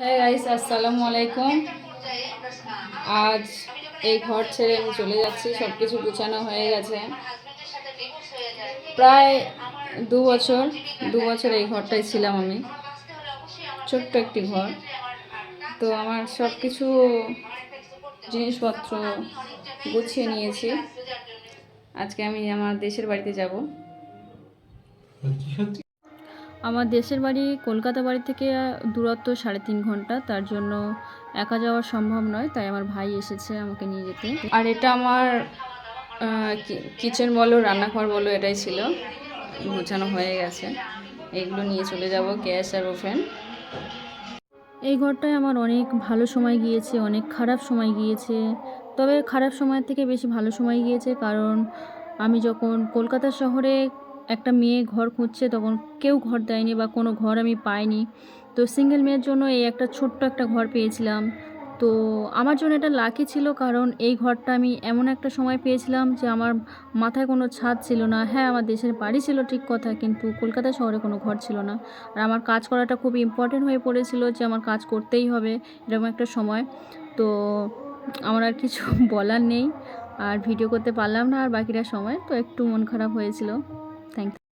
হ্যাঁ গাইস, আসসালামু আলাইকুম। আজ এই ঘর ছেড়ে আমি চলে যাচ্ছি। সব কিছু গুছানো হয়ে গেছে। প্রায় 2 বছর 2 বছর এই ঘরটায় ছিলাম আমি। ছোট্ট একটি ঘর। তো আমার সব কিছু জিনিসপত্র গুছিয়ে নিয়েছি। আজকে আমি আমার দেশের বাড়িতে যাব। আমার দেশের বাড়ি কলকাতা বাড়ি থেকে দূরত্ব 3.5 ঘন্টা। তার জন্য একা যাওয়া সম্ভব নয়, তাই আমার ভাই এসেছে আমাকে নিয়ে যেতে। আর এটা আমার কিচেন বলো, রান্নাঘর বলো, এটাই ছিল। গোছানো হয়ে গেছে। এগুলো নিয়ে চলে যাব, গ্যাস আর ওভেন। এই ঘরটায় আমার অনেক ভালো সময় গিয়েছে, অনেক খারাপ সময় গিয়েছে। তবে খারাপ সময়ের থেকে বেশি ভালো সময় গিয়েছে, কারণ আমি যখন কলকাতা শহরে একটা মেয়ে ঘর খুঁজছে, তখন কেউ ঘর দেয়নি বা কোনো ঘর আমি পাইনি। তো সিঙ্গেল মেয়ের জন্য এই একটা ছোট্ট একটা ঘর পেয়েছিলাম। তো আমার জন্য এটা লাকি ছিল, কারণ এই ঘরটা আমি এমন একটা সময় পেয়েছিলাম যে আমার মাথায় কোনো ছাদ ছিল না। হ্যাঁ, আমার দেশের বাড়ি ছিল ঠিক কথা, কিন্তু কলকাতা শহরে কোনো ঘর ছিল না। আর আমার কাজ করাটা খুব ইম্পর্টেন্ট হয়ে পড়েছিল, যে আমার কাজ করতেই হবে এরকম একটা সময়। তো আমার আর কিছু বলার নেই, আর ভিডিও করতে পারলাম না আর বাকিটা সময়, তো একটু মন খারাপ হয়েছিল। Thank you.